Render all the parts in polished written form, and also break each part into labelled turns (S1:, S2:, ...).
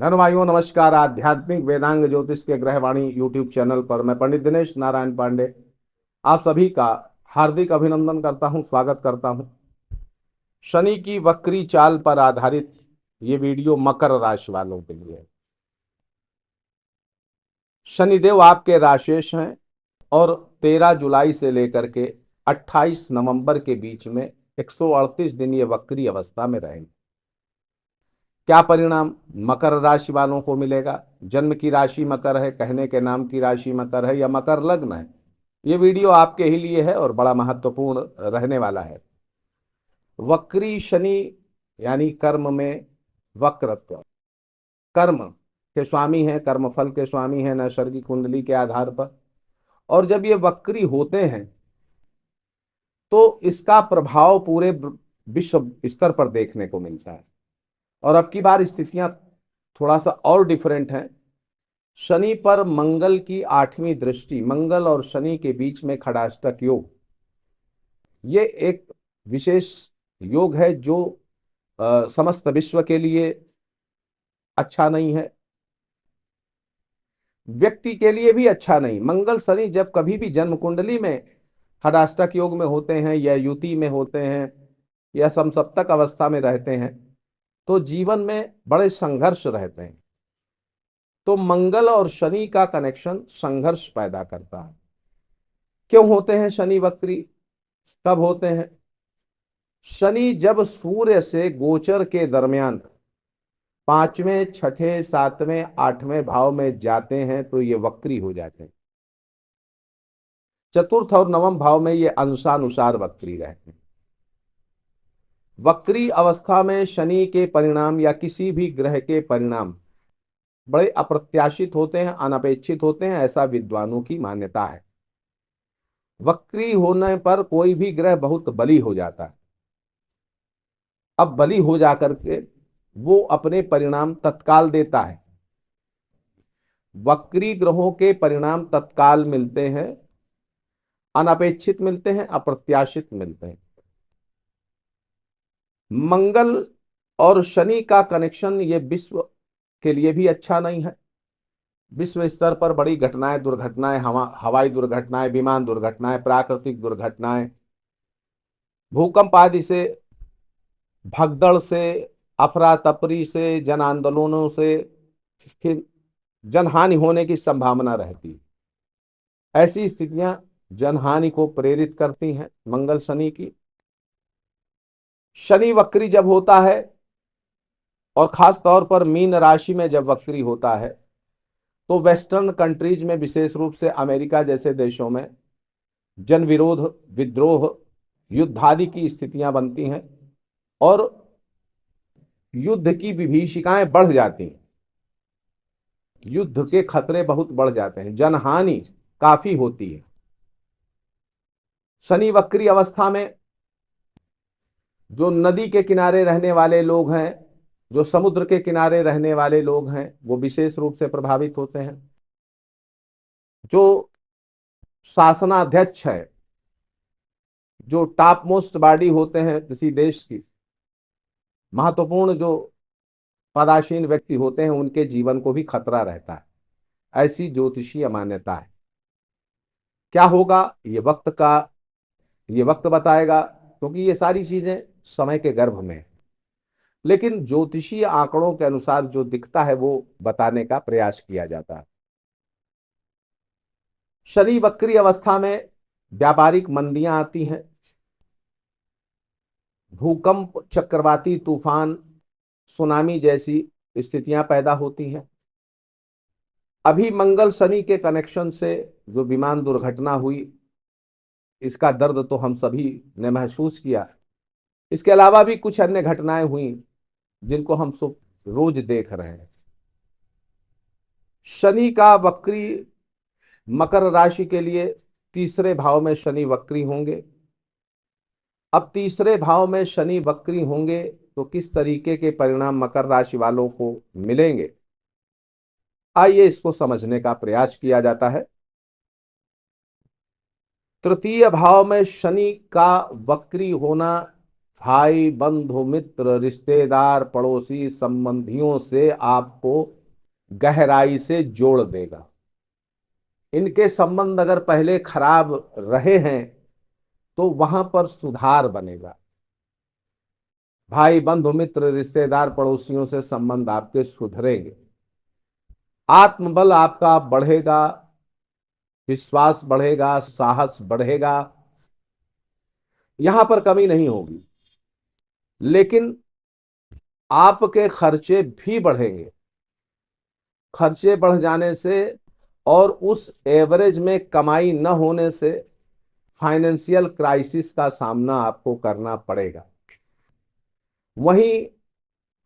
S1: धन्य भाइयों, नमस्कार। आध्यात्मिक वेदांग ज्योतिष के ग्रहवाणी यूट्यूब चैनल पर मैं पंडित दिनेश नारायण पांडे आप सभी का हार्दिक अभिनंदन करता हूं, स्वागत करता हूं। शनि की वक्री चाल पर आधारित ये वीडियो मकर राशि वालों के लिए है। शनिदेव आपके राशेष हैं और 13 जुलाई से लेकर के 28 नवंबर के बीच में 138 दिन ये वक्री अवस्था में रहेंगे। क्या परिणाम मकर राशि वालों को मिलेगा? जन्म की राशि मकर है, कहने के नाम की राशि मकर है या मकर लग्न है, ये वीडियो आपके ही लिए है और बड़ा महत्वपूर्ण रहने वाला है। वक्री शनि यानी कर्म में वक्रत्व, कर्म के स्वामी है, कर्मफल के स्वामी है नैसर्गिक कुंडली के आधार पर। और जब ये वक्री होते हैं तो इसका प्रभाव पूरे विश्व स्तर पर देखने को मिलता है। और अब की बार स्थितियां थोड़ा सा और डिफरेंट हैं। शनि पर मंगल की 8वीं दृष्टि, मंगल और शनि के बीच में खड़ाष्टक योग, ये एक विशेष योग है जो समस्त विश्व के लिए अच्छा नहीं है, व्यक्ति के लिए भी अच्छा नहीं। मंगल शनि जब कभी भी जन्म कुंडली में खड़ाष्टक योग में होते हैं या युति में होते हैं या समसप्तक अवस्था में रहते हैं तो जीवन में बड़े संघर्ष रहते हैं। तो मंगल और शनि का कनेक्शन संघर्ष पैदा करता है। क्यों होते हैं शनि वक्री? कब होते हैं? शनि जब सूर्य से गोचर के दरमियान 5वें, 6ठे, 7वें, 8वें भाव में जाते हैं तो ये वक्री हो जाते हैं। चतुर्थ और नवम भाव में ये अंशानुसार वक्री रहते हैं। वक्री अवस्था में शनि के परिणाम या किसी भी ग्रह के परिणाम बड़े अप्रत्याशित होते हैं, अनपेक्षित होते हैं, ऐसा विद्वानों की मान्यता है। वक्री होने पर कोई भी ग्रह बहुत बली हो जाता है। अब बली हो जाकर के वो अपने परिणाम तत्काल देता है। वक्री ग्रहों के परिणाम तत्काल मिलते हैं, अनपेक्षित मिलते हैं, अप्रत्याशित मिलते हैं। मंगल और शनि का कनेक्शन ये विश्व के लिए भी अच्छा नहीं है। विश्व स्तर पर बड़ी घटनाएं, दुर्घटनाएं, हवाई दुर्घटनाएं, विमान दुर्घटनाएं, प्राकृतिक दुर्घटनाएं, भूकंप आदि से, भगदड़ से, अफरा तफरी से, जन आंदोलनों से फिर जनहानि होने की संभावना रहती है। ऐसी स्थितियां जनहानि को प्रेरित करती हैं मंगल शनि की। शनि वक्री जब होता है और खास तौर पर मीन राशि में जब वक्री होता है तो वेस्टर्न कंट्रीज में, विशेष रूप से अमेरिका जैसे देशों में जन विरोध, विद्रोह, युद्ध आदि की स्थितियां बनती हैं और युद्ध की विभीषिकाएं बढ़ जाती हैं। युद्ध के खतरे बहुत बढ़ जाते हैं, जनहानि काफी होती है। शनि वक्री अवस्था में जो नदी के किनारे रहने वाले लोग हैं, जो समुद्र के किनारे रहने वाले लोग हैं, वो विशेष रूप से प्रभावित होते हैं। जो शासनाध्यक्ष है, जो टॉप मोस्ट बॉडी होते हैं किसी देश की, महत्वपूर्ण जो पदासीन व्यक्ति होते हैं, उनके जीवन को भी खतरा रहता है। ऐसी ज्योतिषीय मान्यता है। क्या होगा ये वक्त बताएगा, क्योंकि ये सारी चीजें समय के गर्भ में है। लेकिन ज्योतिषीय आंकड़ों के अनुसार जो दिखता है वो बताने का प्रयास किया जाता है। शनि वक्री अवस्था में व्यापारिक मंदियां आती हैं, भूकंप, चक्रवाती तूफान, सुनामी जैसी स्थितियां पैदा होती हैं। अभी मंगल शनि के कनेक्शन से जो विमान दुर्घटना हुई, इसका दर्द तो हम सभी ने महसूस किया। इसके अलावा भी कुछ अन्य घटनाएं हुई जिनको हम सब रोज देख रहे हैं। शनि का वक्री मकर राशि के लिए तीसरे भाव में शनि वक्री होंगे। अब तीसरे भाव में शनि वक्री होंगे तो किस तरीके के परिणाम मकर राशि वालों को मिलेंगे, आइए इसको समझने का प्रयास किया जाता है। तृतीय भाव में शनि का वक्री होना भाई, बंधु, मित्र, रिश्तेदार, पड़ोसी, संबंधियों से आपको गहराई से जोड़ देगा। इनके संबंध अगर पहले खराब रहे हैं तो वहां पर सुधार बनेगा। भाई बंधु मित्र रिश्तेदार पड़ोसियों से संबंध आपके सुधरेंगे। आत्मबल आपका बढ़ेगा, विश्वास बढ़ेगा, साहस बढ़ेगा, यहां पर कमी नहीं होगी। लेकिन आपके खर्चे भी बढ़ेंगे। खर्चे बढ़ जाने से और उस एवरेज में कमाई न होने से फाइनेंशियल क्राइसिस का सामना आपको करना पड़ेगा। वहीं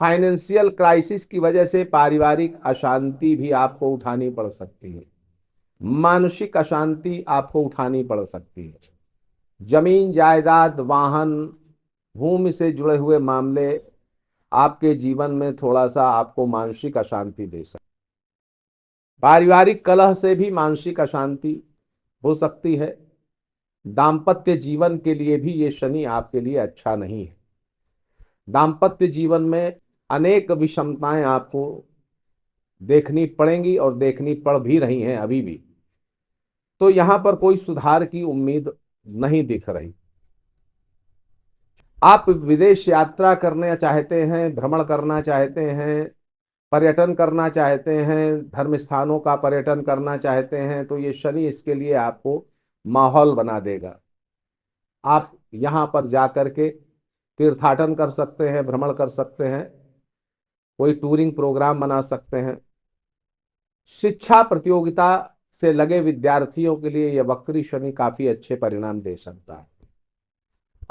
S1: फाइनेंशियल क्राइसिस की वजह से पारिवारिक अशांति भी आपको उठानी पड़ सकती है, मानसिक अशांति आपको उठानी पड़ सकती है। जमीन जायदाद, वाहन, भूमि से जुड़े हुए मामले आपके जीवन में थोड़ा सा आपको मानसिक अशांति दे सकते। पारिवारिक कलह से भी मानसिक अशांति हो सकती है। दाम्पत्य जीवन के लिए भी ये शनि आपके लिए अच्छा नहीं है। दाम्पत्य जीवन में अनेक विषमताएं आपको देखनी पड़ेंगी और देखनी पड़ भी रही हैं अभी भी। तो यहां पर कोई सुधार की उम्मीद नहीं दिख रही। आप विदेश यात्रा करना चाहते हैं, भ्रमण करना चाहते हैं, पर्यटन करना चाहते हैं, धर्म स्थानों का पर्यटन करना चाहते हैं, तो ये शनि इसके लिए आपको माहौल बना देगा। आप यहाँ पर जाकर के तीर्थाटन कर सकते हैं, भ्रमण कर सकते हैं, कोई टूरिंग प्रोग्राम बना सकते हैं। शिक्षा प्रतियोगिता से लगे विद्यार्थियों के लिए यह वक्री शनि काफी अच्छे परिणाम दे सकता है।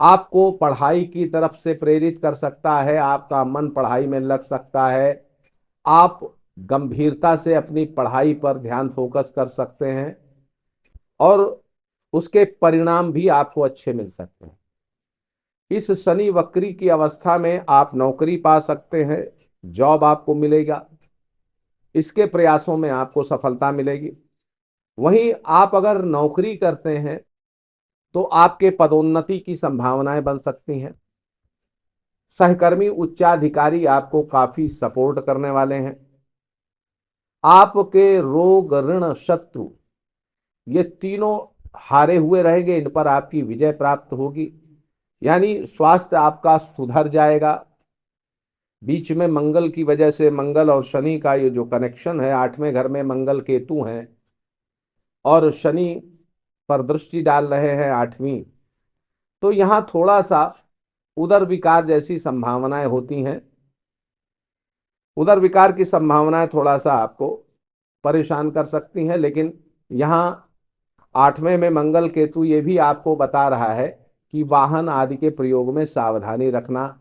S1: आपको पढ़ाई की तरफ से प्रेरित कर सकता है, आपका मन पढ़ाई में लग सकता है, आप गंभीरता से अपनी पढ़ाई पर ध्यान फोकस कर सकते हैं और उसके परिणाम भी आपको अच्छे मिल सकते हैं। इस शनि वक्री की अवस्था में आप नौकरी पा सकते हैं, जॉब आपको मिलेगा, इसके प्रयासों में आपको सफलता मिलेगी। वहीं आप अगर नौकरी करते हैं तो आपके पदोन्नति की संभावनाएं बन सकती हैं। सहकर्मी उच्चाधिकारी आपको काफी सपोर्ट करने वाले हैं। आपके रोग, ऋण, शत्रु ये तीनों हारे हुए रहेंगे, इन पर आपकी विजय प्राप्त होगी। यानी स्वास्थ्य आपका सुधर जाएगा। बीच में मंगल की वजह से, मंगल और शनि का ये जो कनेक्शन है, 8वें घर में मंगल केतु हैं और शनि पर दृष्टि डाल रहे हैं 8वीं, तो यहां थोड़ा सा उदर विकार जैसी संभावनाएं होती हैं। उदर विकार की संभावनाएं थोड़ा सा आपको परेशान कर सकती हैं। लेकिन यहाँ 8वें में मंगल केतु ये भी आपको बता रहा है कि वाहन आदि के प्रयोग में सावधानी रखना,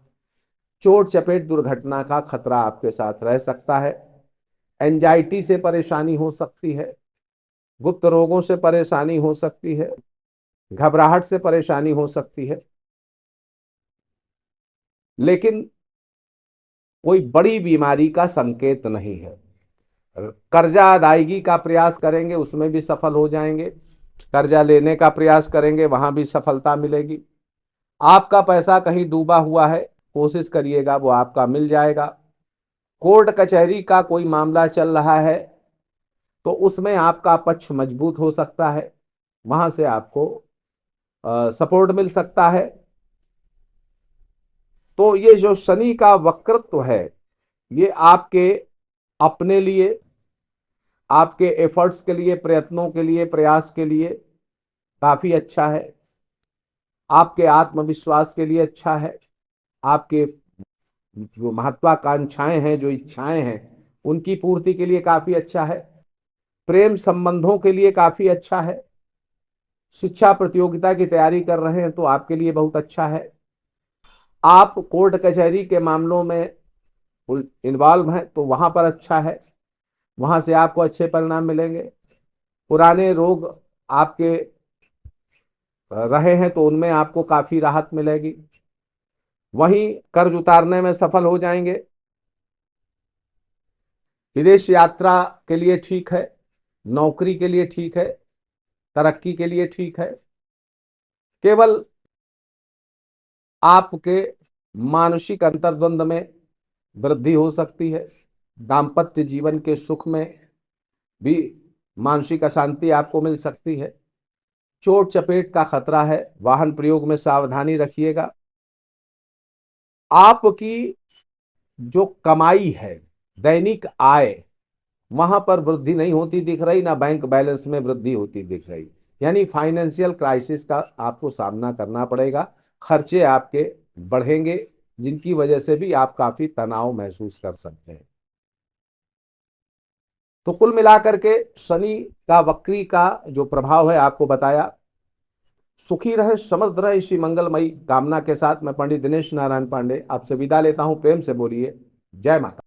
S1: चोट चपेट दुर्घटना का खतरा आपके साथ रह सकता है। एंजाइटी से परेशानी हो सकती है, गुप्त रोगों से परेशानी हो सकती है, घबराहट से परेशानी हो सकती है। लेकिन कोई बड़ी बीमारी का संकेत नहीं है। कर्जा अदायगी का प्रयास करेंगे, उसमें भी सफल हो जाएंगे। कर्जा लेने का प्रयास करेंगे, वहां भी सफलता मिलेगी। आपका पैसा कहीं डूबा हुआ है, कोशिश करिएगा वो आपका मिल जाएगा। कोर्ट कचहरी का कोई मामला चल रहा है तो उसमें आपका पक्ष मजबूत हो सकता है, वहां से आपको सपोर्ट मिल सकता है। तो ये जो शनि का वक्रत्व है, ये आपके अपने लिए, आपके एफर्ट्स के लिए, प्रयत्नों के लिए, प्रयास के लिए काफी अच्छा है। आपके आत्मविश्वास के लिए अच्छा है। आपके जो महत्वाकांक्षाएं हैं, जो इच्छाएं हैं, उनकी पूर्ति के लिए काफी अच्छा है। प्रेम संबंधों के लिए काफी अच्छा है। शिक्षा प्रतियोगिता की तैयारी कर रहे हैं तो आपके लिए बहुत अच्छा है। आप कोर्ट कचहरी के मामलों में इन्वॉल्व हैं तो वहां पर अच्छा है, वहां से आपको अच्छे परिणाम मिलेंगे। पुराने रोग आपके रहे हैं तो उनमें आपको काफी राहत मिलेगी। वहीं कर्ज उतारने में सफल हो जाएंगे। विदेश यात्रा के लिए ठीक है, नौकरी के लिए ठीक है, तरक्की के लिए ठीक है। केवल आपके मानसिक अंतर्द्वंद में वृद्धि हो सकती है। दाम्पत्य जीवन के सुख में भी मानसिक अशांति आपको मिल सकती है। चोट चपेट का खतरा है, वाहन प्रयोग में सावधानी रखिएगा। आपकी जो कमाई है, दैनिक आय, वहां पर वृद्धि नहीं होती दिख रही, ना बैंक बैलेंस में वृद्धि होती दिख रही। यानी फाइनेंशियल क्राइसिस का आपको सामना करना पड़ेगा। खर्चे आपके बढ़ेंगे, जिनकी वजह से भी आप काफी तनाव महसूस कर सकते हैं। तो कुल मिलाकर के शनि का वक्री का जो प्रभाव है आपको बताया। सुखी रहे, समृद्ध रहे, इसी मंगलमयी कामना के साथ मैं पंडित दिनेश नारायण पांडे आपसे विदा लेता हूं। प्रेम से बोलिए जय माता।